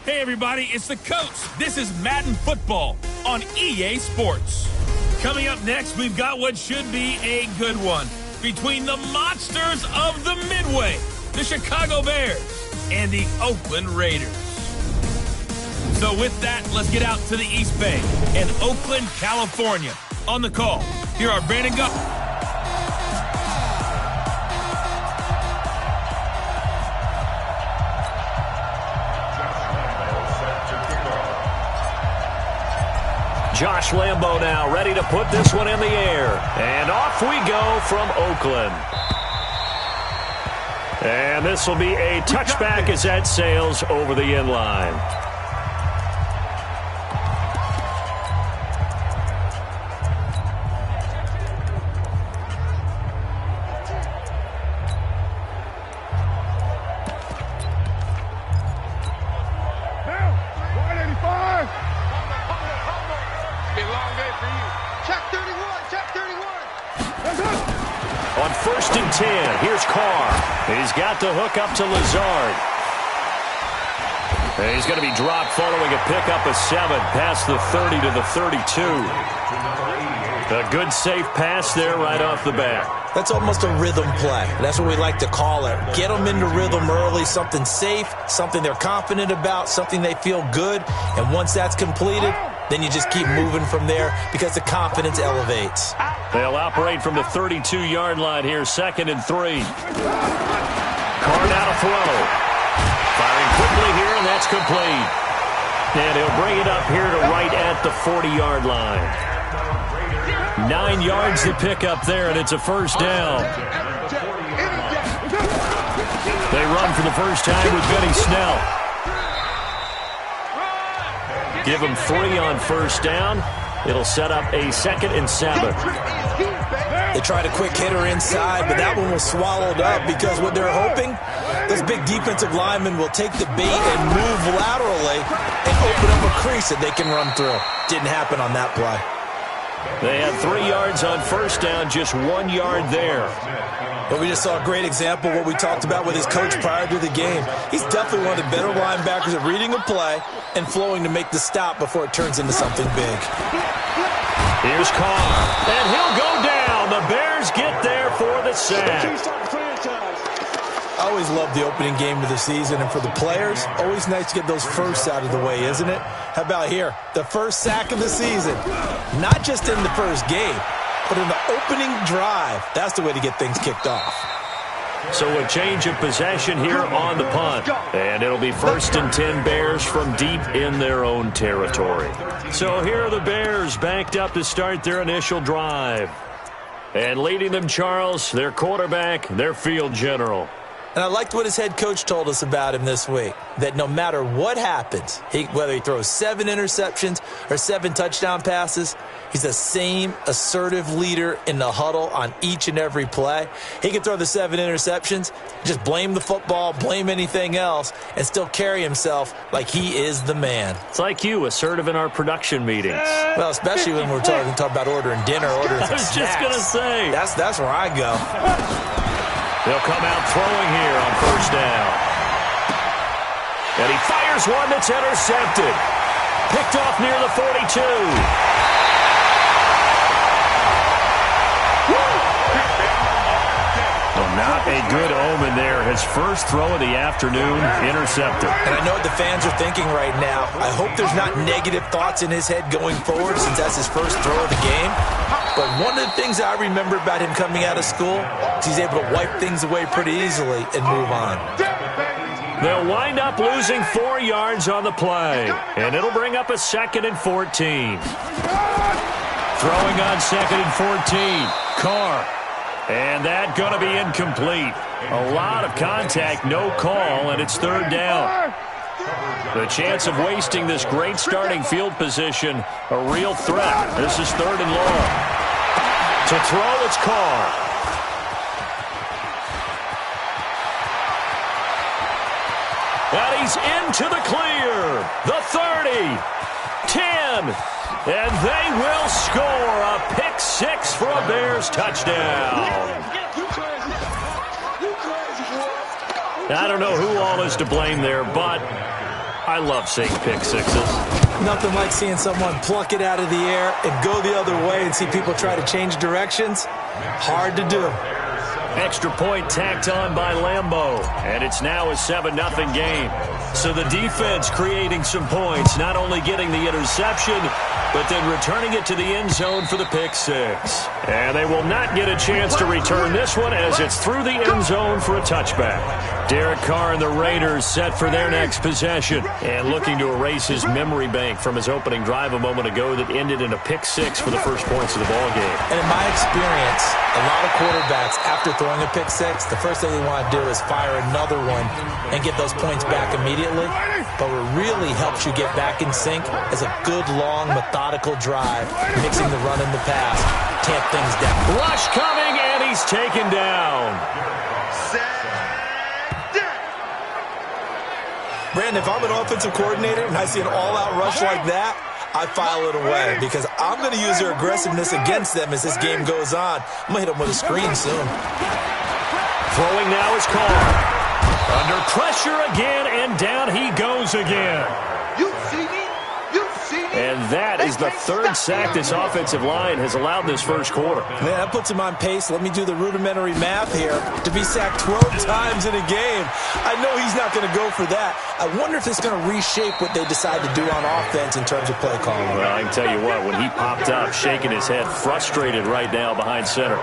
Hey everybody, it's the coach. This is Madden Football on EA Sports. Coming up next, we've got what should be a good one between the monsters of the Midway, the Chicago Bears, and the Oakland Raiders. So with that, let's get out to the East Bay in Oakland, California. On the call, here are Brandon Gupp. Josh Lambo now ready to put this one in the air. And off we go from Oakland. And this will be a touchback as that sails over the end line. On 1st and 10, here's Carr. He's got to hook up to Lazard. And he's going to be dropped following a pickup of 7 past the 30 to the 32. A good safe pass there right off the bat. That's almost a rhythm play. That's what we like to call it. Get them into rhythm early, something safe, something they're confident about, something they feel good. And once that's completed, then you just keep moving from there because the confidence elevates. They'll operate from the 32-yard line here, 2nd and 3. Carr now to throw. Firing quickly here, and that's complete. And he'll bring it up here to right at the 40-yard line. 9 yards to pick up there, and it's a first down. They run for the first time with Benny Snell. Give him 3 on first down. It'll set up a 2nd and 7. They tried a quick hitter inside, but that one was swallowed up because what they're hoping, those big defensive linemen will take the bait and move laterally and open up a crease that they can run through. Didn't happen on that play. They had 3 yards on first down, just 1 yard there. But we just saw a great example of what we talked about with his coach prior to the game. He's definitely one of the better linebackers at reading a play and flowing to make the stop before it turns into something big. Here's Carr, and he'll go down. The Bears get there for the sack. I always love the opening game of the season, and for the players, always nice to get those firsts out of the way, isn't it? How about here? The first sack of the season. Not just in the first game, but in the opening drive. That's the way to get things kicked off. So a change of possession here on the punt. And it'll be 1st and 10 Bears from deep in their own territory. So here are the Bears backed up to start their initial drive. And leading them, Charles, their quarterback, their field general. And I liked what his head coach told us about him this week, that no matter what happens, whether he throws 7 interceptions or 7 touchdown passes, he's the same assertive leader in the huddle on each and every play. He can throw the 7 interceptions, just blame the football, blame anything else, and still carry himself like he is the man. It's like you, assertive in our production meetings. Well, especially when we're talking about ordering dinner, ordering some snacks. I was just going to say. That's where I go. They'll come out throwing here on first down. And he fires one that's intercepted. Picked off near the 42. Well, not a good omen there. His first throw of the afternoon intercepted. And I know what the fans are thinking right now. I hope there's not negative thoughts in his head going forward since that's his first throw of the game. But one of the things I remember about him coming out of school is he's able to wipe things away pretty easily and move on. They'll wind up losing 4 yards on the play. And it'll bring up a 2nd and 14. Throwing on 2nd and 14. Carr. And that going to be incomplete. A lot of contact, no call, and it's 3rd down. The chance of wasting this great starting field position, a real threat. This is 3rd and long. To throw, it's Carr. And he's into the clear. The 30. 10. And they will score a pick 6 for a Bears touchdown. I don't know who all is to blame there, but I love seeing pick 6s. Nothing like seeing someone pluck it out of the air and go the other way and see people try to change directions. Hard to do. Extra point tacked on by Lambeau, and it's now a 7-0 game. So the defense creating some points, not only getting the interception, but then returning it to the end zone for the pick 6. And they will not get a chance to return this one as it's through the end zone for a touchback. Derek Carr and the Raiders set for their next possession and looking to erase his memory bank from his opening drive a moment ago that ended in a pick 6 for the first points of the ballgame. And in my experience, a lot of quarterbacks, after throwing a pick 6, the first thing they want to do is fire another one and get those points back immediately. But what really helps you get back in sync is a good, long, methodical drive, mixing the run and the pass, tamp things down. Rush coming, and he's taken down. Brandon, if I'm an offensive coordinator and I see an all-out rush like that, I file it away because I'm going to use their aggressiveness against them as this game goes on. I'm going to hit them with a screen soon. Throwing now is Carr. Under pressure again, and down he goes again. You see me? You see me? And that is the 3rd sack this offensive line has allowed this first quarter. Man, that puts him on pace. Let me do the rudimentary math here. To be sacked 12 times in a game, I know he's not going to go for that. I wonder if it's going to reshape what they decide to do on offense in terms of play calling. Well, I can tell you what, when he popped up, shaking his head, frustrated right now behind center.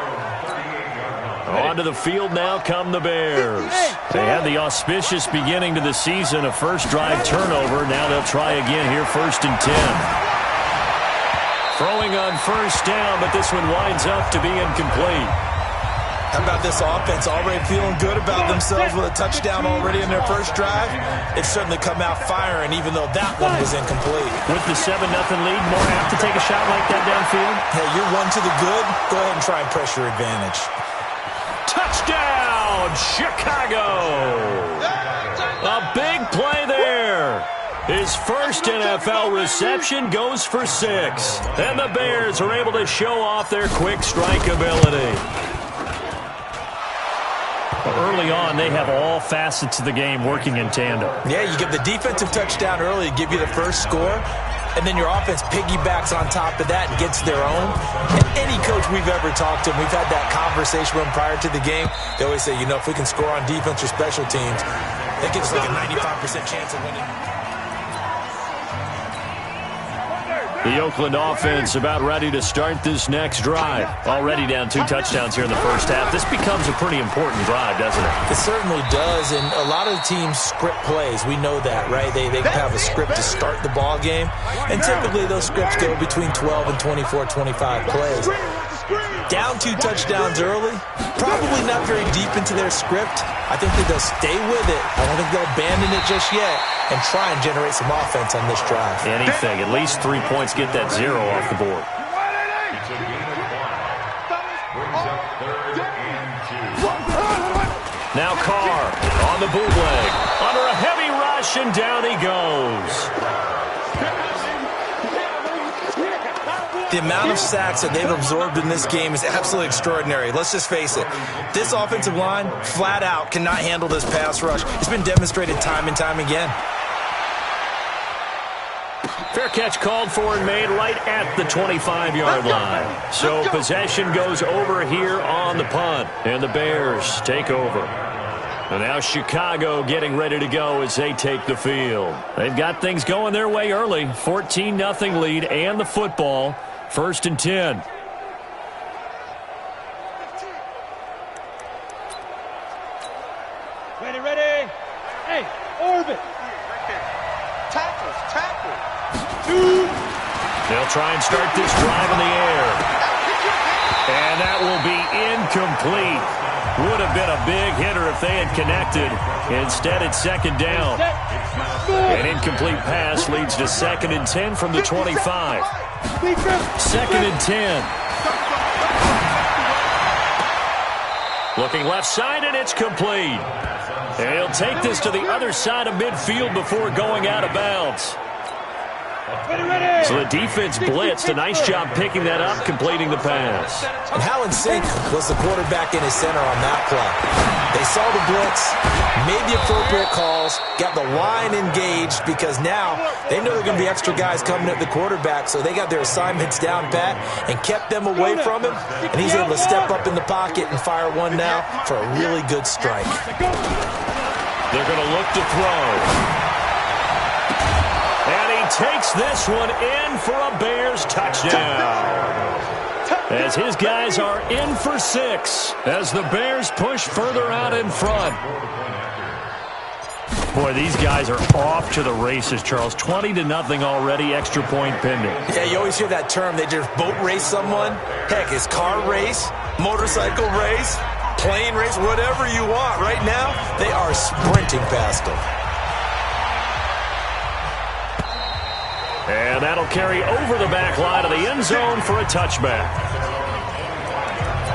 Onto the field now come the Bears. They had the auspicious beginning to the season, a first drive turnover. Now they'll try again here, 1st and 10. Throwing on 1st down, but this one winds up to be incomplete. How about this offense already feeling good about themselves with a touchdown already in their first drive? It's certainly come out firing, even though that one was incomplete. With the 7-0 lead, more apt to take a shot like that downfield? Hey, you're one to the good. Go ahead and try and pressure advantage. Touchdown, Chicago! A big play there. His first NFL reception goes for 6. And the Bears are able to show off their quick strike ability. Early on, they have all facets of the game working in tandem. Yeah, you give the defensive touchdown early to give you the first score, and then your offense piggybacks on top of that and gets their own. And any coach we've ever talked to, and we've had that conversation with them prior to the game, they always say, you know, if we can score on defense or special teams, that gives us like a 95% chance of winning. The Oakland offense about ready to start this next drive. Already down 2 touchdowns here in the first half. This becomes a pretty important drive, doesn't it? It certainly does, and a lot of the teams script plays. We know that, right? They have a script to start the ball game, and typically those scripts go between 12 and 24, 25 plays. Down 2 touchdowns early, probably not very deep into their script. I think that they'll stay with it. I don't think they'll abandon it just yet and try and generate some offense on this drive. Anything, at least 3 points, get that 0 off the board. Now Carr on the bootleg. Under a heavy rush, and down he goes. The amount of sacks that they've absorbed in this game is absolutely extraordinary. Let's just face it. This offensive line, flat out, cannot handle this pass rush. It's been demonstrated time and time again. Fair catch called for and made right at the 25-yard line. So possession goes over here on the punt, and the Bears take over. And now Chicago getting ready to go as they take the field. They've got things going their way early. 14-0 lead and the football. 1st and 10. Ready. Hey, orbit. Tackles. 2. They'll try and start this drive in the air. And that will be incomplete. Would have been a big hitter if they had connected. Instead, it's second down. An incomplete pass leads to 2nd and 10 from the 25. 2nd and 10. Looking left side, and it's complete. And he'll take this to the other side of midfield before going out of bounds. So the defense blitzed. A nice job picking that up, completing the pass. And how in sync was the quarterback in his center on that play? They saw the blitz, made the appropriate calls, got the line engaged because now they know there are going to be extra guys coming at the quarterback, so they got their assignments down pat and kept them away from him, and he's able to step up in the pocket and fire one now for a really good strike. They're going to look to throw. And he takes this one in for a Bears touchdown. As his guys are in for 6 as the Bears push further out in front. Boy, these guys are off to the races, Charles. 20-0 already, extra point pending. Yeah, you always hear that term. They just boat race someone. Heck, it's car race, motorcycle race, plane race, whatever you want. Right now, they are sprinting past them. And that'll carry over the back line of the end zone for a touchback.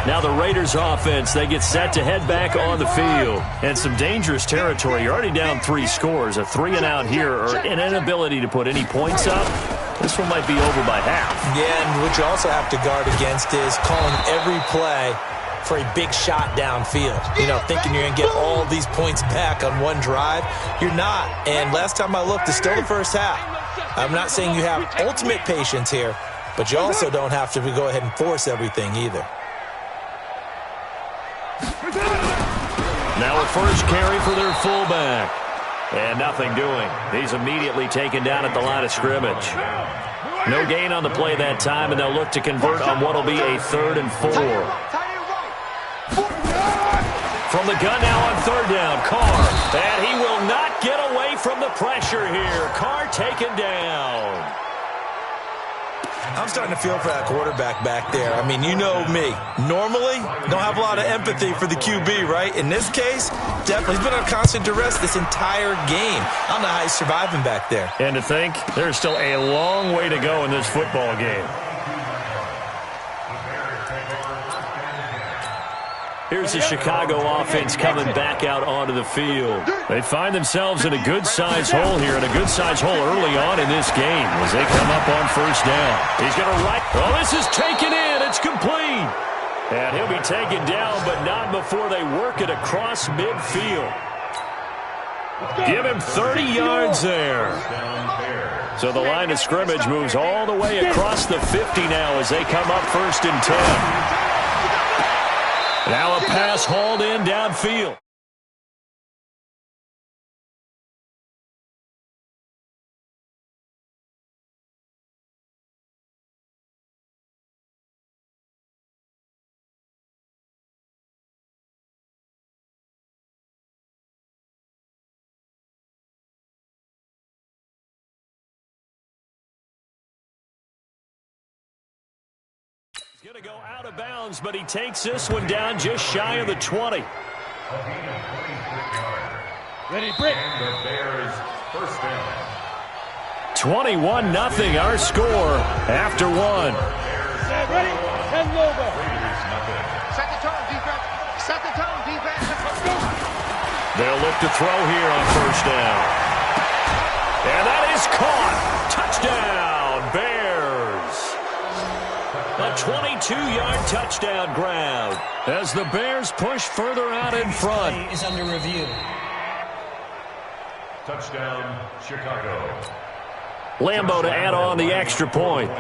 Now the Raiders offense, they get set to head back on the field. And some dangerous territory. You're already down 3 scores. A 3-and-out here or an inability to put any points up. This one might be over by half. Yeah, and what you also have to guard against is calling every play for a big shot downfield. You know, thinking you're going to get all these points back on one drive. You're not. And last time I looked, it's still the first half. I'm not saying you have ultimate patience here, but you also don't have to go ahead and force everything either. Now a first carry for their fullback. And nothing doing. He's immediately taken down at the line of scrimmage. No gain on the play that time, and they'll look to convert on what will be a 3rd and 4. From the gun now on 3rd down, Carr. And he will not get away from the pressure here. Carr taken down. I'm starting to feel for that quarterback back there. I mean, you know me. Normally, don't have a lot of empathy for the QB, right? In this case, definitely. He's been on constant duress this entire game. I don't know how he's surviving back there. And to think, there's still a long way to go in this football game. Here's the Chicago offense coming back out onto the field. They find themselves in a good-sized hole here, and a good-sized hole early on in this game as they come up on 1st down. He's going to right. Oh, this is taken in. It's complete. And he'll be taken down, but not before they work it across midfield. Give him 30 yards there. So the line of scrimmage moves all the way across the 50 now as they come up 1st and 10. Now a pass hauled in downfield. Going to go out of bounds, but he takes this one down just shy of the 20. Ready, break. The Bears first down. 21-0 our score after 1. Ready, and over. Second turn, defense. Second turn, defense. They'll look to throw here on 1st down. And that is caught. Touchdown, Bears. A 22-yard touchdown grab as the Bears push further out in front. Is under review. Touchdown, Chicago. Lambeau to add on the extra point.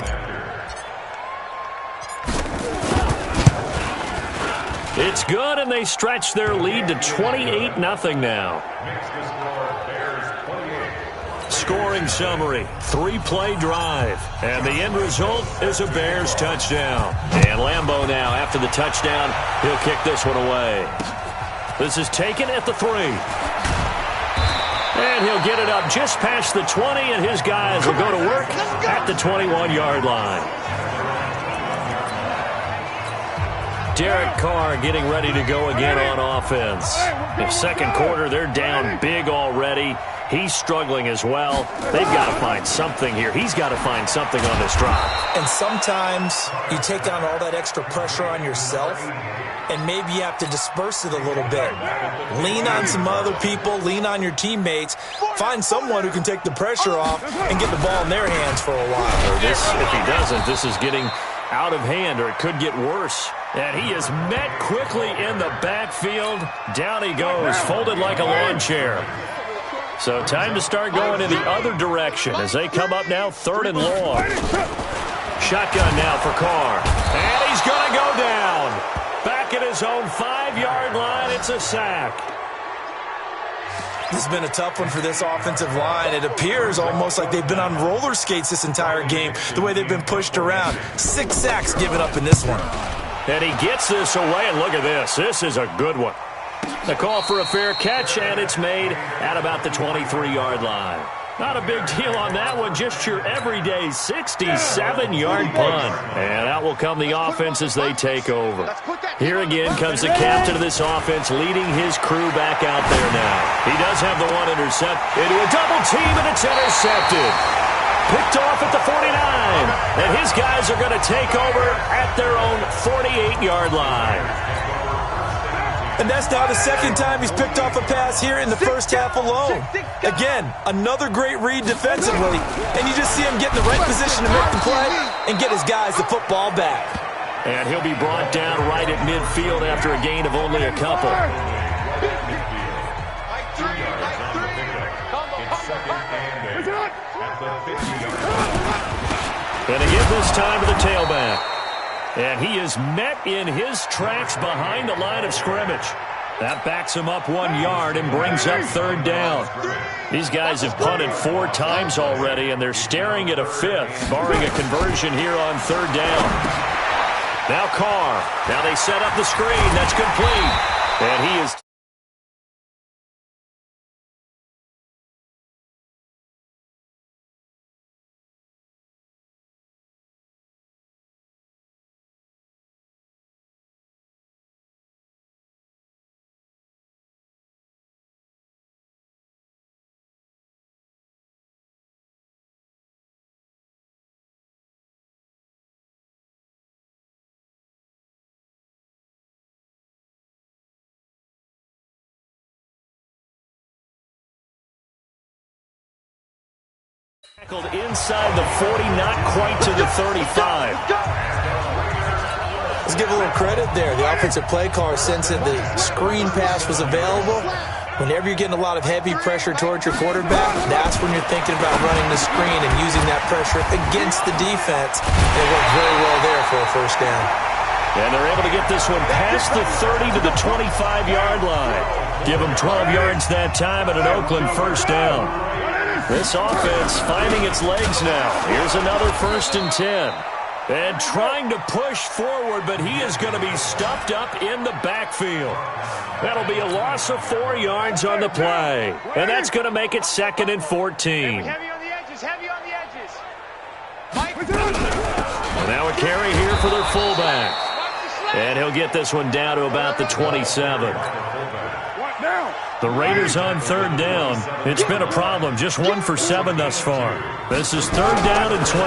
It's good, and they stretch their lead to 28-0 now. Makes the score Bears 28. Scoring summary, 3-play drive, and the end result is a Bears touchdown. And Lambeau now, after the touchdown, he'll kick this one away. This is taken at the 3. And he'll get it up just past the 20, and his guys will go to work at the 21-yard line. Derek Carr getting ready to go again on offense. In second quarter, they're down big already. He's struggling as well. They've got to find something here. He's got to find something on this drive. And sometimes you take on all that extra pressure on yourself, and maybe you have to disperse it a little bit. Lean on some other people. Lean on your teammates. Find someone who can take the pressure off and get the ball in their hands for a while. Or this, if he doesn't, this is getting out of hand, or it could get worse. And he is met quickly in the backfield. Down he goes, folded like a lawn chair. So time to start going in the other direction as they come up now, 3rd and long. Shotgun now for Carr. And he's going to go down. Back at his own 5-yard line, it's a sack. This has been a tough one for this offensive line. It appears almost like they've been on roller skates this entire game, the way they've been pushed around. 6 sacks given up in this one. And he gets this away, and look at this. This is a good one. The call for a fair catch, and it's made at about the 23-yard line. Not a big deal on that one, just your everyday 67-yard punt. And out will come the offense as they take over. Here again comes the captain of this offense leading his crew back out there now. He does have the one intercept into a double team, and it's intercepted. Picked off at the 49, and his guys are going to take over at their own 48-yard line. And that's now the second time he's picked off a pass here in the first half alone. Again, another great read defensively, and you just see him get in the right position to make the play and get his guys the football back. And he'll be brought down right at midfield after a gain of only a couple. And again this time to the tailback. And he is met in his tracks behind the line of scrimmage. That backs him up 1 yard and brings up 3rd down. These guys have punted 4 times already, and they're staring at a 5th, barring a conversion here on 3rd down. Now Carr. Now they set up the screen. That's complete. And he is... Tackled inside the 40, not quite to the 35. Let's give a little credit there. The offensive play caller sensed that the screen pass was available. Whenever you're getting a lot of heavy pressure towards your quarterback, that's when you're thinking about running the screen and using that pressure against the defense. It worked very well there for a first down. And they're able to get this one past the 30 to the 25-yard line. Give them 12 yards that time at an Oakland first down. This offense finding its legs now. Here's another 1st and 10. And trying to push forward, but he is going to be stuffed up in the backfield. That'll be a loss of 4 yards on the play. And that's going to make it 2nd and 14. Heavy on the edges, heavy on the edges. Well, now a carry here for their fullback. And he'll get this one down to about the 27. The Raiders on 3rd down. It's been a problem. Just 1 for 7 thus far. This is 3rd down and 12.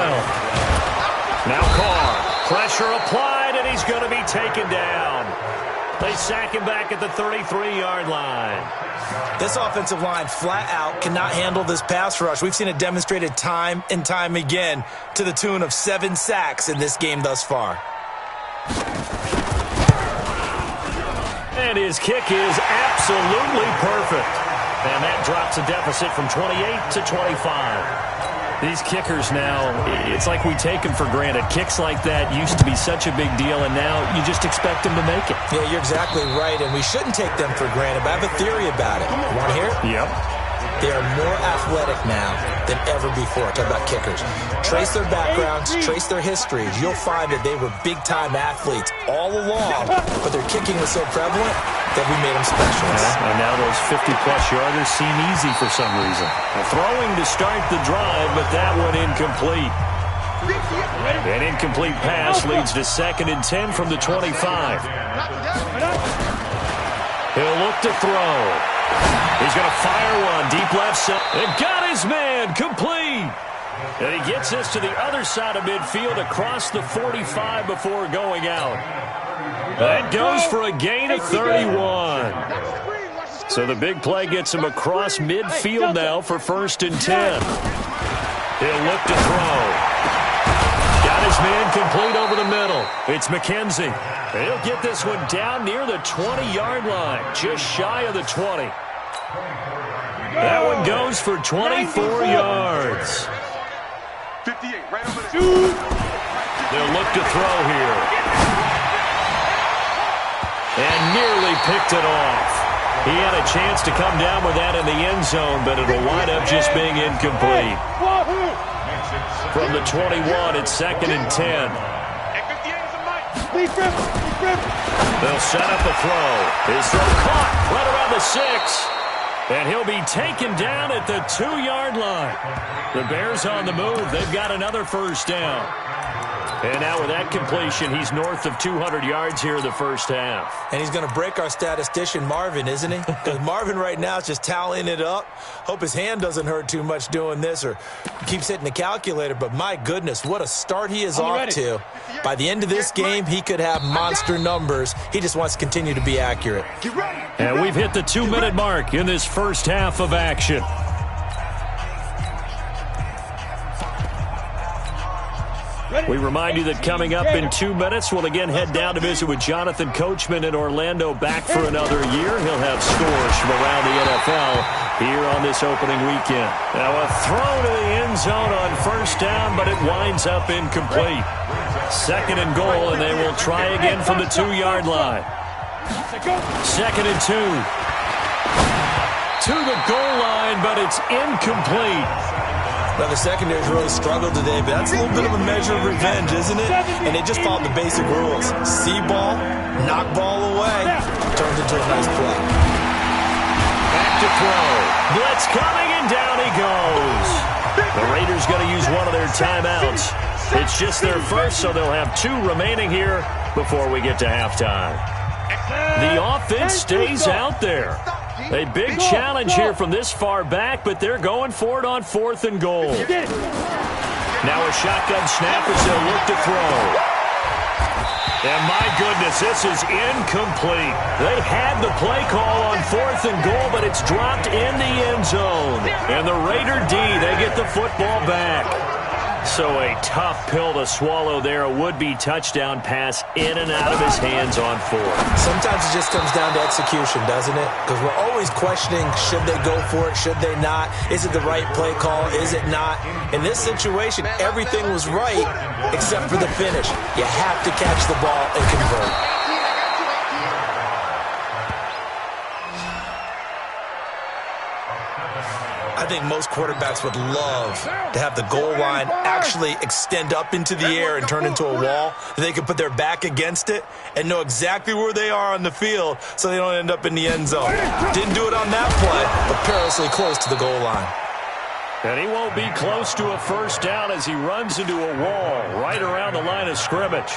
Now Carr. Pressure applied, and he's going to be taken down. They sack him back at the 33-yard line. This offensive line flat out cannot handle this pass rush. We've seen it demonstrated time and time again to the tune of 7 sacks in this game thus far. And his kick is absolutely perfect. And that drops a deficit from 28 to 25. These kickers now, it's like we take them for granted. Kicks like that used to be such a big deal, and now you just expect them to make it. Yeah, you're exactly right, and we shouldn't take them for granted, but I have a theory about it. You want to hear it? Yep. They are more athletic now than ever before. Talk about kickers. Trace their backgrounds, trace their histories. You'll find that they were big-time athletes all along, but their kicking was so prevalent, that we made him specialists. And now those 50-plus yarders seem easy for some reason. Throwing to start the drive, but that one incomplete. An incomplete pass leads to 2nd and 10 from the 25. He'll look to throw. He's going to fire one deep left side. And got his man complete. And he gets this to the other side of midfield across the 45 before going out. That goes for a gain of 31. So the big play gets him across midfield now for 1st and 10. He'll look to throw. Got his man complete over the middle. It's McKenzie. He'll get this one down near the 20-yard line, just shy of the 20. That one goes for 24 yards. 58, right over the They'll look to throw here. And nearly picked it off. He had a chance to come down with that in the end zone, but it'll wind up just being incomplete. From the 21, it's 2nd and 10. They'll set up a throw. His throw caught right around the 6. And he'll be taken down at the 2-yard line. The Bears on the move. They've got another 1st down. And now with that completion, he's north of 200 yards here in the first half. And he's going to break our statistician, Marvin, isn't he? Because Marvin right now is just tallying it up. Hope his hand doesn't hurt too much doing this or keeps hitting the calculator. But my goodness, what a start he is off to. By the end of this game, he could have monster numbers. He just wants to continue to be accurate. And we've hit the 2-minute mark in this first half of action. We remind you that coming up in 2 minutes, we'll again head down to visit with Jonathan Coachman in Orlando, back for another year. He'll have scores from around the NFL here on this opening weekend. Now a throw to the end zone on 1st down, but it winds up incomplete. 2nd and goal, and they will try again from the 2-yard line. 2nd and 2. To the goal line, but it's incomplete. Now, the secondary's really struggled today, but that's a little bit of a measure of revenge, isn't it? And they just followed the basic rules. See ball, knock ball away, turns into a nice play. Back to throw. Blitz coming, and down he goes. The Raiders going to use one of their timeouts. It's just their first, so they'll have 2 remaining here before we get to halftime. The offense stays out there. A big challenge here from this far back, but they're going for it on 4th and goal. Now a shotgun snap as they'll look to throw. And my goodness, this is incomplete. They had the play call on 4th and goal, but it's dropped in the end zone. And the Raider D, they get the football back. So a tough pill to swallow there. A would-be touchdown pass in and out of his hands on 4th. Sometimes it just comes down to execution, doesn't it? Because we're always questioning, should they go for it, should they not? Is it the right play call, is it not? In this situation, everything was right except for the finish. You have to catch the ball and convert. I think most quarterbacks would love to have the goal line actually extend up into the air and turn into a wall. They could put their back against it and know exactly where they are on the field so they don't end up in the end zone. Didn't do it on that play, but perilously close to the goal line. And he won't be close to a 1st down as he runs into a wall right around the line of scrimmage.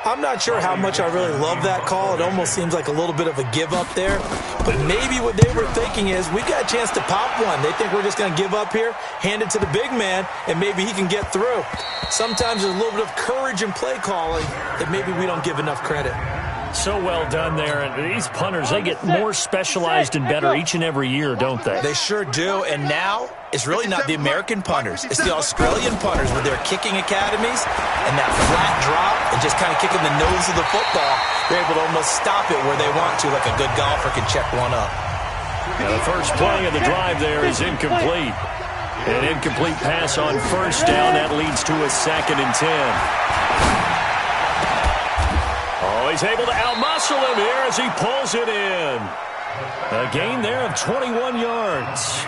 I'm not sure how much I really love that call. It almost seems like a little bit of a give up there. But maybe what they were thinking is, we've got a chance to pop one. They think we're just going to give up here, hand it to the big man, and maybe he can get through. Sometimes there's a little bit of courage in play calling that maybe we don't give enough credit. So well done there. And these punters, they get more specialized and better each and every year, don't they? They sure do. And now, it's really not the American punters. It's the Australian punters with their kicking academies and that flat drop and just kind of kicking the nose of the football. They're able to almost stop it where they want to, like a good golfer can check one up. Now the first play of the drive there is incomplete. An incomplete pass on 1st down. That leads to a 2nd and 10. Oh, he's able to outmuscle him here as he pulls it in. A gain there of 21 yards.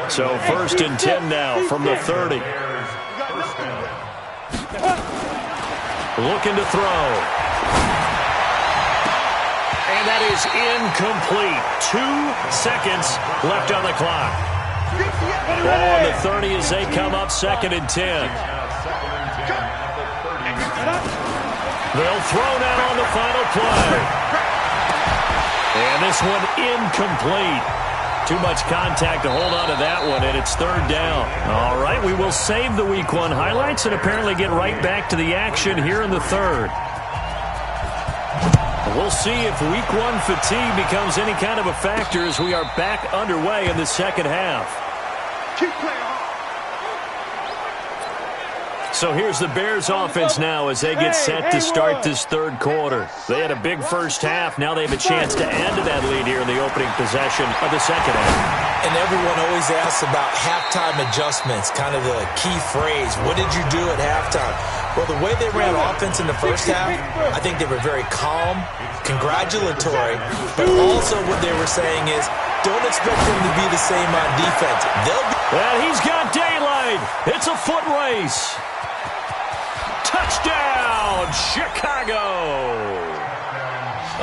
So 1st and 10 now from the 30. Looking to throw. And that is incomplete. 2 seconds left on the clock. Ball on the 30 as they come up 2nd and 10. They'll throw now on the final play. And this one incomplete. Too much contact to hold on to that one, and it's 3rd down. All right, we will save the Week 1 highlights and apparently get right back to the action here in the 3rd. We'll see if Week 1 fatigue becomes any kind of a factor as we are back underway in the 2nd half. Keep playing hard. So here's the Bears offense now as they get set to start this 3rd quarter. They had a big first half. Now they have a chance to add to that lead here in the opening possession of the 2nd half. And everyone always asks about halftime adjustments, kind of the key phrase. What did you do at halftime? Well, the way they ran offense in the first half, I think they were very calm, congratulatory, but also what they were saying is, don't expect them to be the same on defense. And he's got daylight. It's a foot race. Touchdown, Chicago.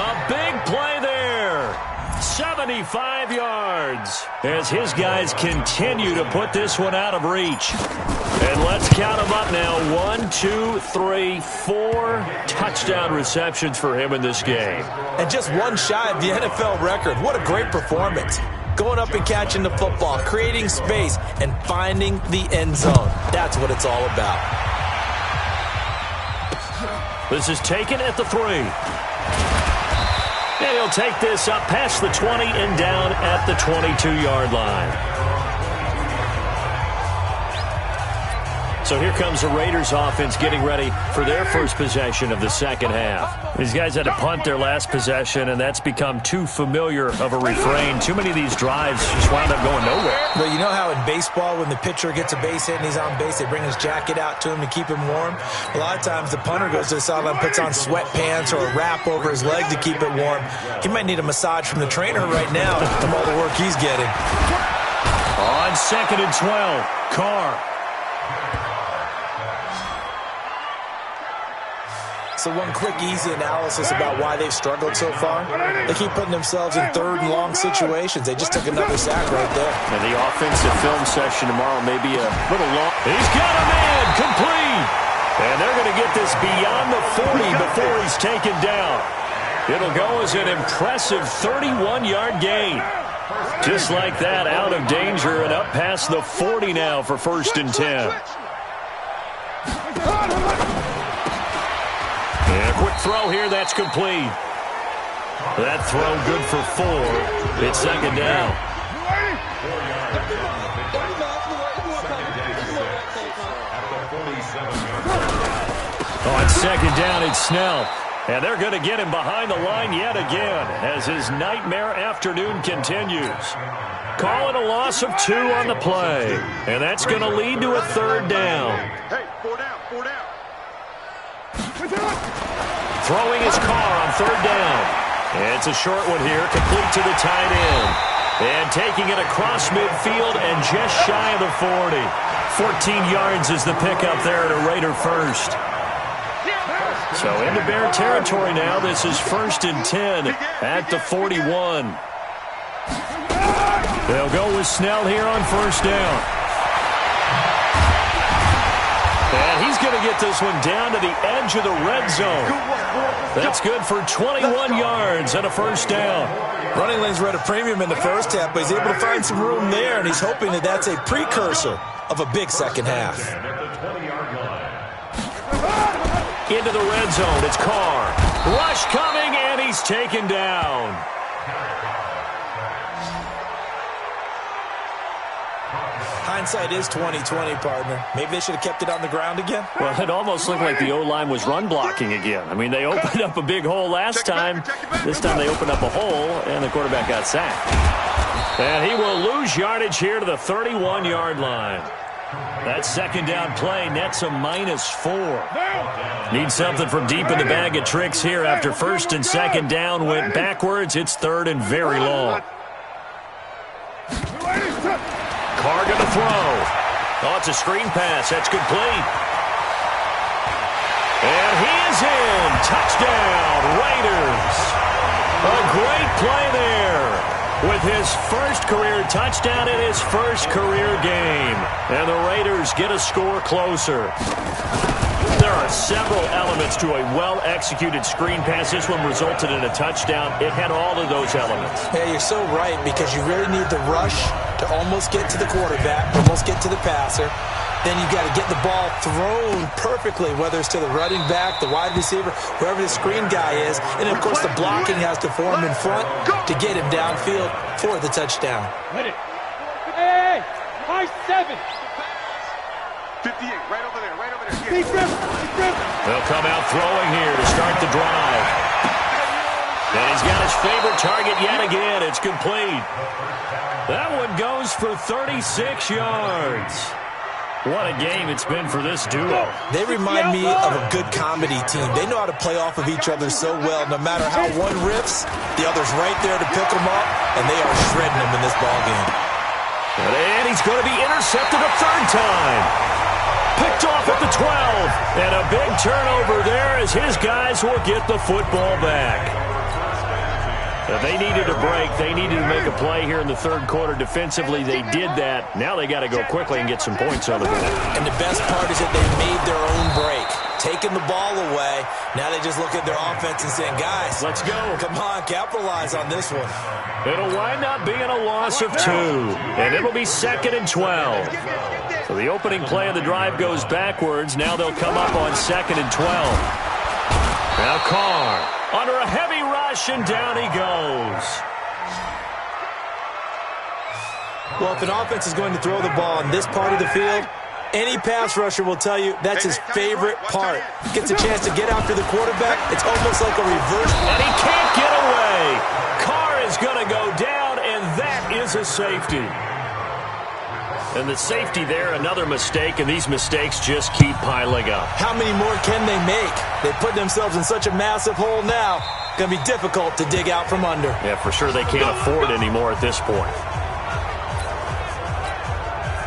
A big play there. 75 yards as his guys continue to put this one out of reach. And let's count them up now. 1, 2, 3, 4 touchdown receptions for him in this game. And just one shy of the NFL record. What a great performance. Going up and catching the football, creating space, and finding the end zone. That's what it's all about. This is taken at the 3. And he'll take this up past the 20 and down at the 22-yard line. So here comes the Raiders offense getting ready for their first possession of the 2nd half. These guys had to punt their last possession, and that's become too familiar of a refrain. Too many of these drives just wound up going nowhere. Well, you know how in baseball when the pitcher gets a base hit and he's on base, they bring his jacket out to him to keep him warm? A lot of times the punter goes to the sideline, puts on sweatpants or a wrap over his leg to keep it warm. He might need a massage from the trainer right now from all the work he's getting. On 2nd and 12, Carr. So one quick, easy analysis about why they've struggled so far. They keep putting themselves in 3rd and long situations. They just took another sack right there. And the offensive film session tomorrow may be a little long. He's got a man complete. And they're going to get this beyond the 40 before he's taken down. It'll go as an impressive 31-yard gain. Just like that, out of danger and up past the 40 now for 1st and 10. And a quick throw here, that's complete. That throw good for 4. It's 2nd down. On 2nd down, it's Snell. And they're going to get him behind the line yet again as his nightmare afternoon continues. Calling a loss of 2 on the play. And that's going to lead to a 3rd down. Hey, 4 down, 4 down. Throwing his Carr on 3rd down. And it's a short one here, complete to the tight end. And taking it across midfield and just shy of the 40. 14 yards is the pickup there at a Raider first. So into Bear territory now. This is 1st and 10 at the 41. They'll go with Snell here on 1st down. And he's going to get this one down to the edge of the red zone. That's good for 21 yards and a 1st down. Running lanes were at a premium in the first half, but he's able to find some room there, and he's hoping that that's a precursor of a big 2nd half. Into the red zone, it's Carr. Rush coming, and he's taken down. Hindsight is 20/20, partner. Maybe they should have kept it on the ground again. Well, it almost looked like the O-line was run blocking again. I mean, they opened up a big hole last time. This time they opened up a hole, and the quarterback got sacked. And he will lose yardage here to the 31-yard line. That 2nd down play nets a -4. Need something from deep in the bag of tricks here after 1st and 2nd down went backwards. It's 3rd and very long. Carr going to throw. Oh, it's a screen pass. That's complete. And he is in. Touchdown, Raiders. A great play there with his first career touchdown in his first career game. And the Raiders get a score closer. There are several elements to a well-executed screen pass. This one resulted in a touchdown. It had all of those elements. Yeah, you're so right, because you really need the rush to almost get to the quarterback, almost get to the passer. Then you got to get the ball thrown perfectly, whether it's to the running back, the wide receiver, whoever the screen guy is. And, of course, the blocking has to form in front to get him downfield for the touchdown. Ready. Hey, high 7. 58, right over there, right over there. Deep rim, deep rim. They'll come out throwing here to start the drive. And he's got his favorite target yet again. It's complete. That one goes for 36 yards. What a game it's been for this duo. They remind me of a good comedy team. They know how to play off of each other so well. No matter how one riffs, the other's right there to pick them up, and they are shredding them in this ballgame. And he's going to be intercepted a third time. Picked off at the 12. And a big turnover there as his guys will get the football back. They needed a break. They needed to make a play here in the third quarter. Defensively, they did that. Now they got to go quickly and get some points on the board. And the best part is that they made their own break. Taking the ball away. Now they just look at their offense and saying, guys, let's go. Come on, capitalize on this one. It'll wind up being a loss of 2. And it'll be 2nd and 12. So the opening play of the drive goes backwards. Now they'll come up on 2nd and 12. Now Carr under a heavy rush, and down he goes. Well, if an offense is going to throw the ball in this part of the field, any pass rusher will tell you that's his favorite part. Gets a chance to get after the quarterback. It's almost like a reverse. And he can't get away. Carr is going to go down, and that is a safety. And the safety there, another mistake, and these mistakes just keep piling up. How many more can they make? They put themselves in such a massive hole now. Going to be difficult to dig out from under. Yeah, for sure they can't afford anymore at this point.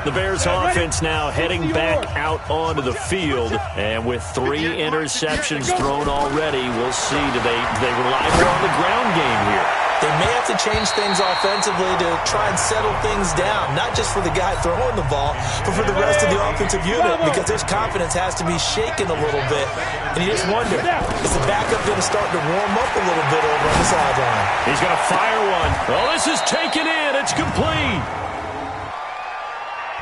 The Bears offense now heading back out onto the field. And with 3 interceptions thrown already, we'll see, do they rely more on the ground game here? They may have to change things offensively to try and settle things down, not just for the guy throwing the ball, but for the rest of the offensive unit, because his confidence has to be shaken a little bit. And you just wonder, is the backup going to start to warm up a little bit over on the sideline? He's going to fire one. Oh, this is taken in. It's complete.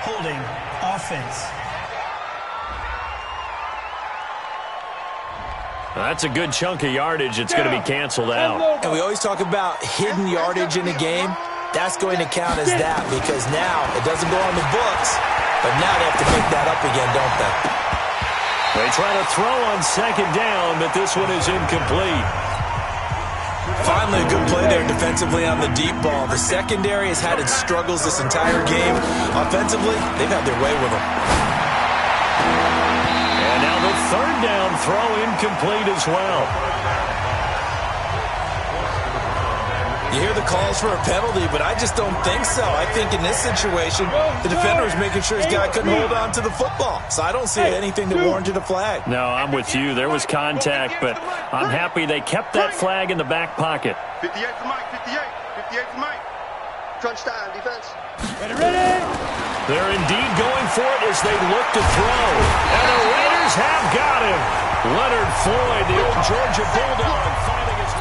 Holding offense. That's a good chunk of yardage. It's going to be canceled out. And we always talk about hidden yardage in a game. That's going to count as that, because now it doesn't go on the books, but now they have to make that up again, don't they? They try to throw on 2nd down, but this one is incomplete. Finally, a good play there defensively on the deep ball. The secondary has had its struggles this entire game. Offensively, they've had their way with them. And now the 3rd down throw incomplete as well. You hear the calls for a penalty, but I just don't think so. I think in this situation, the defender was making sure his guy couldn't hold on to the football. So I don't see anything that warranted a flag. No, I'm with you. There was contact, but I'm happy they kept that flag in the back pocket. 58 for Mike, 58. 58 for Mike. Crunch time, defense. Ready. They're indeed going for it as they look to throw. And the Raiders have got him. Leonard Floyd, the old Georgia Bulldog, finding his...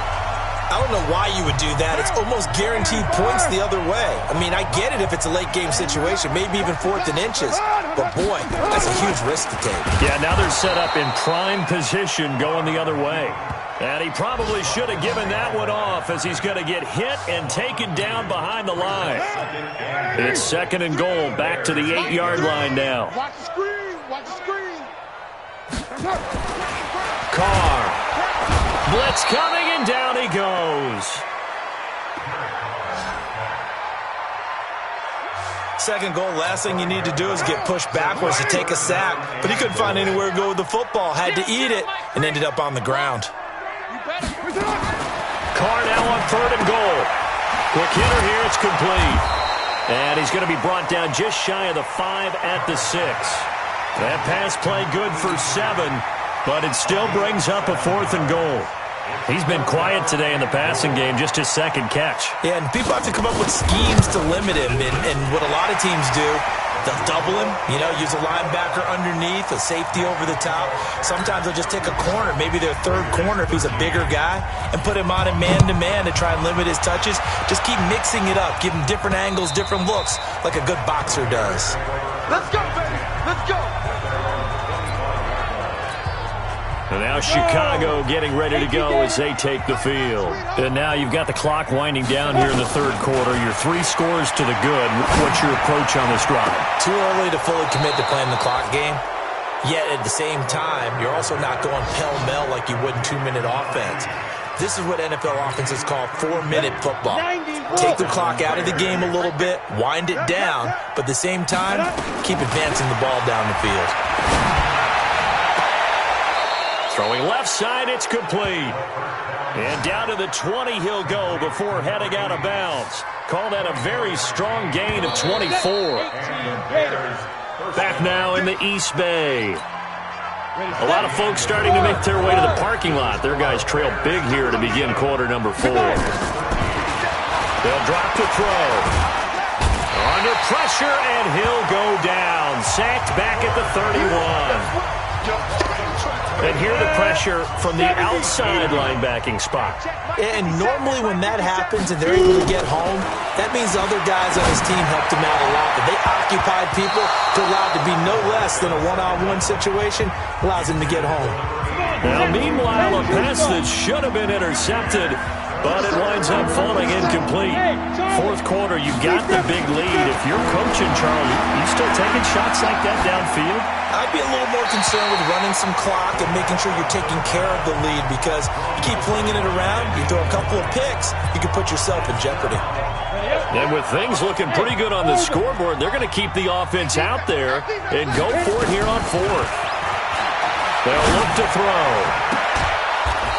I don't know why you would do that. It's almost guaranteed points the other way. I mean, I get it if it's a late game situation, maybe even 4th and inches. But, boy, that's a huge risk to take. Yeah, now they're set up in prime position going the other way. And he probably should have given that one off as he's going to get hit and taken down behind the line. It's 2nd and goal, back to the 8-yard line now. Watch the screen. Watch the screen. Carr. Blitz coming, and down he goes. 2nd goal, last thing you need to do is get pushed backwards to take a sack. But he couldn't find anywhere to go with the football. Had to eat it and ended up on the ground. Carr now on 3rd and goal. Quick hitter here, it's complete. And he's going to be brought down just shy of the 5 at the 6. That pass play good for 7, but it still brings up a 4th and goal. He's been quiet today in the passing game, just his second catch. Yeah, and people have to come up with schemes to limit him, and what a lot of teams do, they'll double him, use a linebacker underneath, a safety over the top. Sometimes they'll just take a corner, maybe their third corner if he's a bigger guy, and put him on a man-to-man to try and limit his touches. Just keep mixing it up, give him different angles, different looks, like a good boxer does. Let's go, baby. Let's go. And now Chicago getting ready to go as they take the field. And now you've got the clock winding down here in the third quarter. Your 3 scores to the good. What's your approach on this drive? Too early to fully commit to playing the clock game. Yet at the same time, you're also not going pell-mell like you would in 2-minute offense. This is what NFL offenses call 4-minute football. Take the clock out of the game a little bit, wind it down, but at the same time, keep advancing the ball down the field. Throwing left side, it's complete. And down to the 20 he'll go before heading out of bounds. Call that a very strong gain of 24. Back now in the East Bay. A lot of folks starting to make their way to the parking lot. Their guys trail big here to begin quarter number 4. They'll drop to throw. Under pressure, and he'll go down. Sacked back at the 31. And here the pressure from the outside linebacking spot. And normally when that happens and they're able to get home, that means other guys on his team helped him out a lot. But they occupied people to allow it to be no less than a one-on-one situation, allows him to get home. Now, meanwhile, a pass that should have been intercepted, but it winds up falling incomplete. Fourth quarter, you got the big lead. If you're coaching, Charlie, you still taking shots like that downfield? I'd be a little more concerned with running some clock and making sure you're taking care of the lead, because you keep flinging it around, you throw a couple of picks, you can put yourself in jeopardy. And with things looking pretty good on the scoreboard, they're going to keep the offense out there and go for it here on fourth. They'll look to throw.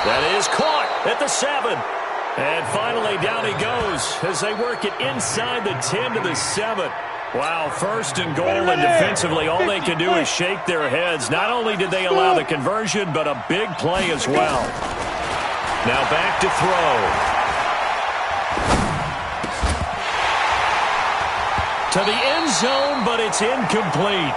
That is caught at the 7. And finally, down he goes as they work it inside the 10 to the 7. Wow, first and goal, and defensively, all they can do is shake their heads. Not only did they allow the conversion, but a big play as well. Now back to throw. To the end zone, but it's incomplete.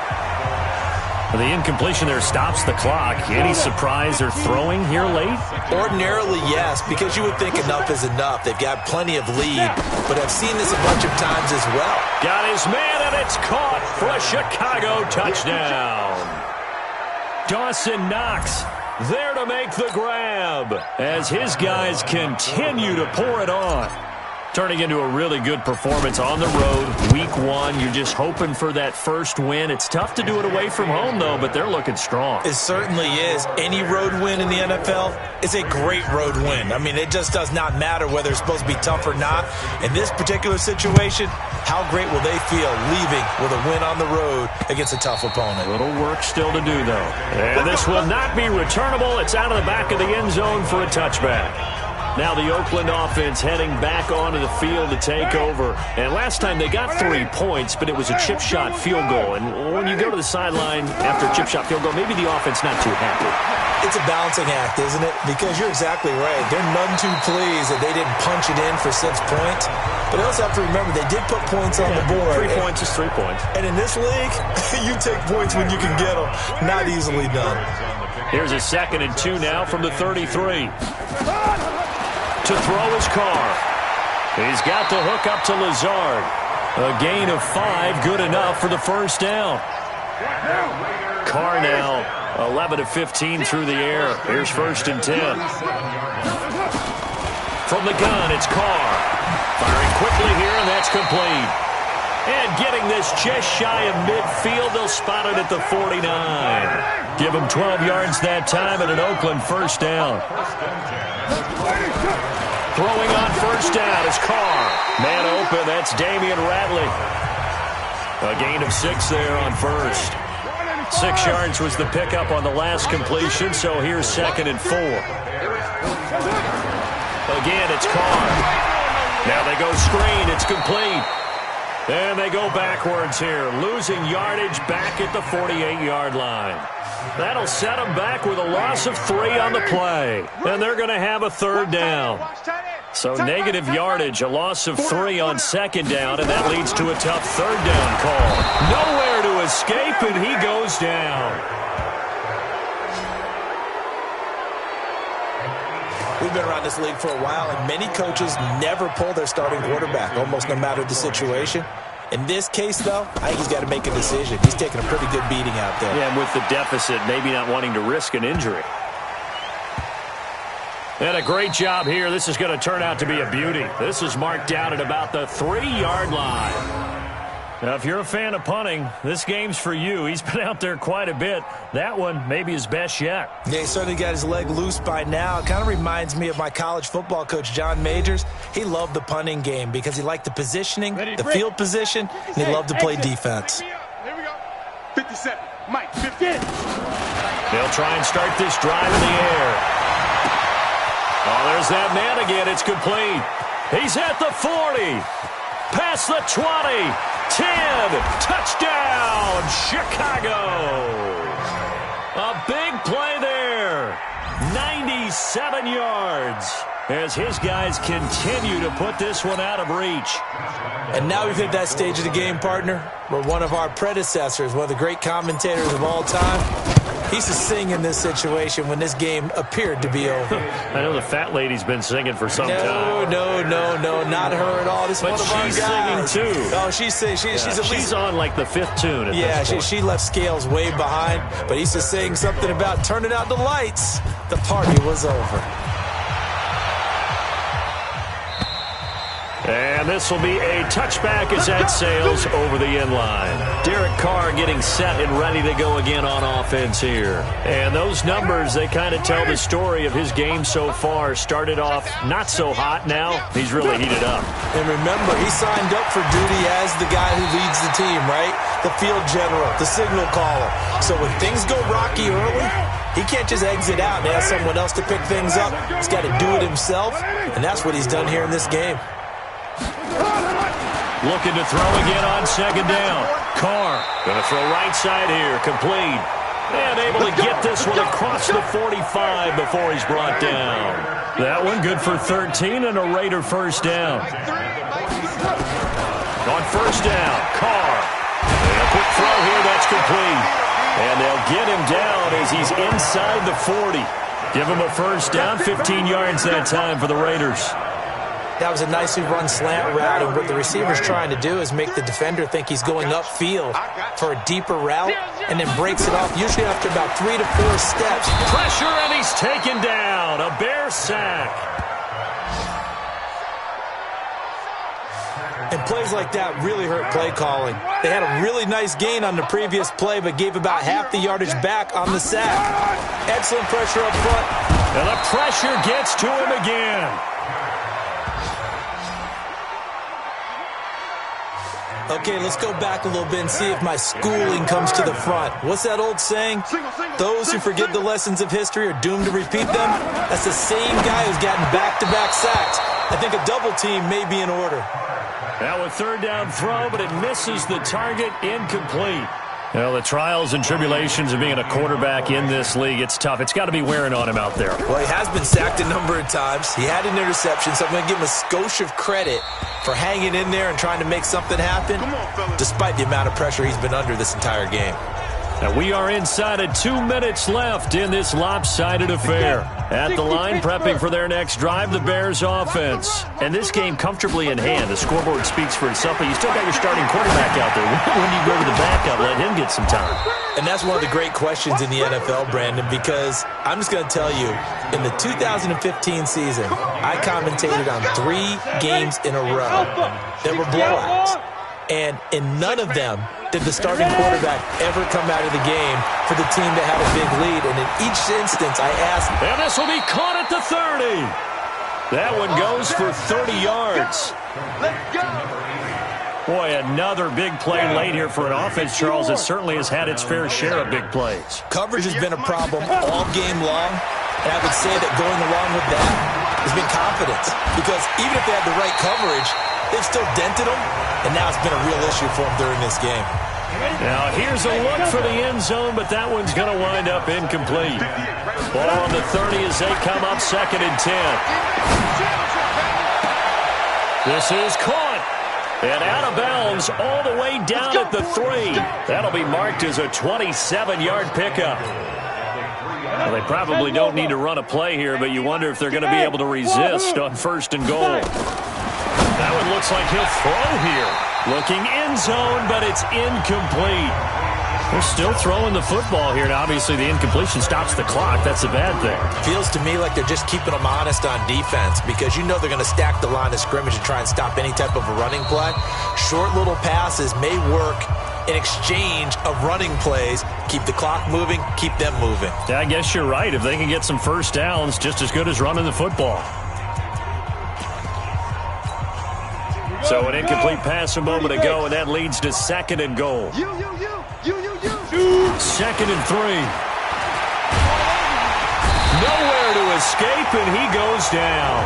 The incompletion there stops the clock. Any surprise they're throwing here late? Ordinarily, yes, because you would think enough is enough. They've got plenty of lead, but I've seen this a bunch of times as well. Got his man, and it's caught for a Chicago touchdown. Dawson Knox there to make the grab as his guys continue to pour it on. Turning into a really good performance on the road. Week 1, you're just hoping for that first win. It's tough to do it away from home, though, but they're looking strong. It certainly is. Any road win in the NFL is a great road win. I mean, it just does not matter whether it's supposed to be tough or not. In this particular situation, how great will they feel leaving with a win on the road against a tough opponent? A little work still to do, though. And this will not be returnable. It's out of the back of the end zone for a touchback. Now the Oakland offense heading back onto the field to take over. And last time they got 3 points, but it was a chip shot field goal. And when you go to the sideline after a chip shot field goal, maybe the offense not too happy. It's a balancing act, isn't it? Because you're exactly right. They're none too pleased that they didn't punch it in for 6 points. But they also have to remember they did put points on the board. 3 points is 3 points. And in this league, you take points when you can get them. Not easily done. Here's a 2nd and 2 now from the 33. To throw his Carr. He's got the hook up to Lazard. A gain of 5, good enough for the first down. Carr now 11 of 15 through the air. Here's 1st and 10. From the gun, it's Carr. Firing quickly here, and that's complete. And getting this just shy of midfield, they'll spot it at the 49. Give him 12 yards that time and an Oakland first down. Throwing on first down is Carr. Man open, that's Damian Ratley. A gain of 6 there on first. 6 yards was the pickup on the last completion, so here's 2nd and 4. Again, it's Carr. Now they go screen, it's complete. And they go backwards here, losing yardage back at the 48-yard line. That'll set them back with a loss of 3 on the play. And they're going to have a third down. So negative yardage, a loss of 3 on second down, and that leads to a tough third down call. Nowhere to escape, and he goes down. We've been around this league for a while, and many coaches never pull their starting quarterback, almost no matter the situation. In this case, though, I think he's got to make a decision. He's taking a pretty good beating out there. Yeah, and with the deficit, maybe not wanting to risk an injury. And a great job here. This is going to turn out to be a beauty. This is marked down at about the 3-yard line. Now, if you're a fan of punting, this game's for you. He's been out there quite a bit. That one maybe his best yet. Yeah, he certainly got his leg loose by now. It kind of reminds me of my college football coach, John Majors. He loved the punting game because he liked the positioning, the field position, and he loved to play defense. Here we go. 57. Mike, 15. They'll try and start this drive in the air. Oh, there's that man again. It's complete. He's at the 40. Past the 20. 10. Touchdown, Chicago. A big play there. 97 yards as his guys continue to put this one out of reach. And now we've hit that stage of the game, partner, where one of our predecessors, one of the great commentators of all time, he used to sing in this situation when this game appeared to be over. I know the fat lady's been singing for some time. No, not her at all. This is one of our guys. She's singing too. Oh, she's at least... She's on like the 5th tune at this point. She left Scales way behind, but he used to sing something about turning out the lights. The party was over. And this will be a touchback as that sails over the end line. Derek Carr getting set and ready to go again on offense here. And those numbers, they kind of tell the story of his game so far. Started off not so hot. Now he's really heated up. And remember, he signed up for duty as the guy who leads the team, right? The field general, the signal caller. So when things go rocky early, he can't just exit out and ask someone else to pick things up. He's got to do it himself, and that's what he's done here in this game. Looking to throw again on second down. Carr going to throw right side here, complete. And able to get this one across the 45 before he's brought down. That one good for 13 and a Raider first down. On first down, Carr. And a quick throw here, that's complete. And they'll get him down as he's inside the 40. Give him a first down, 15 yards that time for the Raiders. That was a nicely run slant route, and what the receiver's trying to do is make the defender think he's going upfield for a deeper route, and then breaks it off, usually after about 3 to 4 steps. Pressure, and he's taken down. A Bear sack. And plays like that really hurt play calling. They had a really nice gain on the previous play, but gave about half the yardage back on the sack. Excellent pressure up front. And the pressure gets to him again. Okay, let's go back a little bit and see if my schooling comes to the front. What's that old saying? Those who forget the lessons of history are doomed to repeat them. That's the same guy who's gotten back-to-back sacks. I think a double team may be in order. Now a third down throw, but it misses the target, incomplete. Well, the trials and tribulations of being a quarterback in this league, it's tough. It's got to be wearing on him out there. Well, he has been sacked a number of times. He had an interception, so I'm going to give him a skosh of credit for hanging in there and trying to make something happen, despite the amount of pressure he's been under this entire game. Now we are inside of 2 minutes left in this lopsided affair. At the line, prepping for their next drive, the Bears offense. And this game comfortably in hand. The scoreboard speaks for itself, but you still got your starting quarterback out there. When do you go to the backup, let him get some time? And that's one of the great questions in the NFL, Brandon, because I'm just going to tell you, in the 2015 season, I commentated on 3 games in a row that were blowouts. And in none of them did the starting quarterback ever come out of the game for the team that had a big lead. And in each instance, I asked... And this will be caught at the 30. That one goes for 30 yards. Let's go. Boy, another big play late here for an offense, Charles. It certainly has had its fair share of big plays. Coverage has been a problem all game long. And I would say that going along with that has been confidence. Because even if they had the right coverage, they've still dented them, and now it's been a real issue for them during this game. Now here's a look for the end zone, but that one's going to wind up incomplete. Ball on the 30 as they come up 2nd and 10. This is caught. And out of bounds all the way down at the 3. That'll be marked as a 27-yard pickup. Well, they probably don't need to run a play here, but you wonder if they're going to be able to resist on 1st and goal. That one looks like he'll throw here. Looking end zone, but it's incomplete. They're still throwing the football here. Now, obviously, the incompletion stops the clock. That's a bad thing. Feels to me like they're just keeping them honest on defense because you know they're going to stack the line of scrimmage and try and stop any type of a running play. Short little passes may work in exchange of running plays. Keep the clock moving, keep them moving. Yeah, I guess you're right. If they can get some first downs, just as good as running the football. So an incomplete pass a moment ago, and that leads to 2nd and goal. 2nd and 3. Nowhere to escape, and he goes down.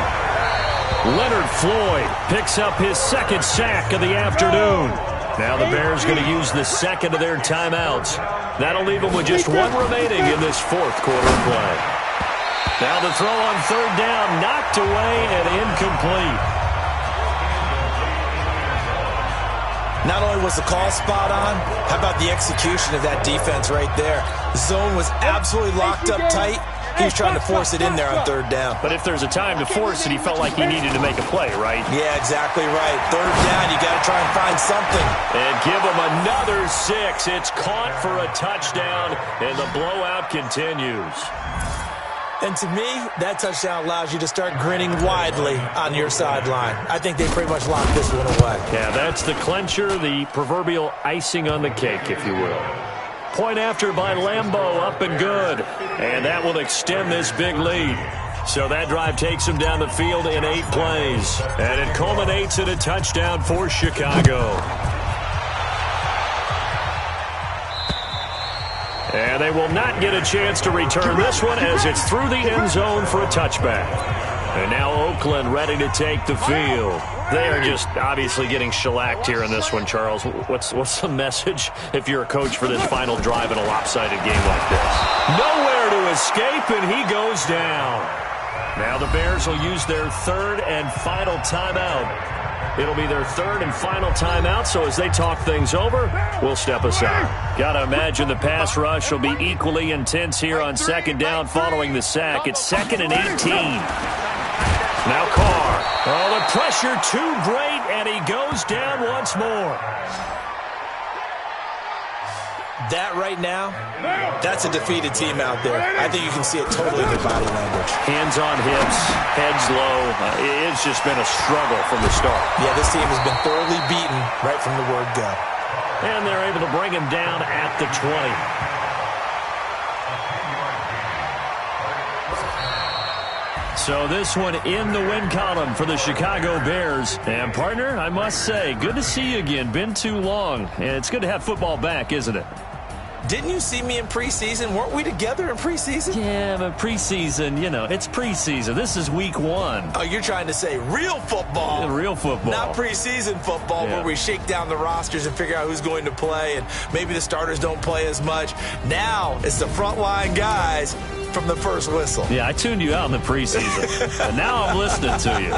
Leonard Floyd picks up his 2nd sack of the afternoon. Now the Bears going to use the 2nd of their timeouts. That'll leave them with just 1 remaining in this 4th quarter play. Now the throw on 3rd down, knocked away and incomplete. Not only was the call spot on, how about the execution of that defense right there? The zone was absolutely locked up tight. He was trying to force it in there on 3rd down. But if there's a time to force it, he felt like he needed to make a play, right? Yeah, exactly right. 3rd down, you got to try and find something. And give him another 6. It's caught for a touchdown, and the blowout continues. And to me, that touchdown allows you to start grinning widely on your sideline. I think they pretty much locked this one away. Yeah, that's the clincher, the proverbial icing on the cake, if you will. Point after by Lambeau, up and good. And that will extend this big lead. So that drive takes them down the field in 8 plays. And it culminates in a touchdown for Chicago. And they will not get a chance to return this one as it's through the end zone for a touchback. And now Oakland ready to take the field. They are just obviously getting shellacked here in this one, Charles. What's the message if you're a coach for this final drive in a lopsided game like this? Nowhere to escape, and he goes down. Now the Bears will use their 3rd and final timeout. It'll be their 3rd and final timeout, so as they talk things over, we'll step aside. Got to imagine the pass rush will be equally intense here on 2nd down following the sack. It's 2nd and 18. Now Carr. Oh, the pressure too great, and he goes down once more. That right now, that's a defeated team out there. I think you can see it totally in their body language. Hands on hips, heads low. It's just been a struggle from the start. Yeah, this team has been thoroughly beaten right from the word go. And they're able to bring him down at the 20. So this one in the win column for the Chicago Bears. And, partner, I must say, good to see you again. Been too long. And it's good to have football back, isn't it? Didn't you see me in preseason? Weren't we together in preseason? Yeah, but preseason, it's preseason. This is week 1. Oh, you're trying to say real football. Real football. Not preseason football where we shake down the rosters and figure out who's going to play, and maybe the starters don't play as much. Now it's the frontline guys from the first whistle. Yeah, I tuned you out in the preseason. And now I'm listening to you.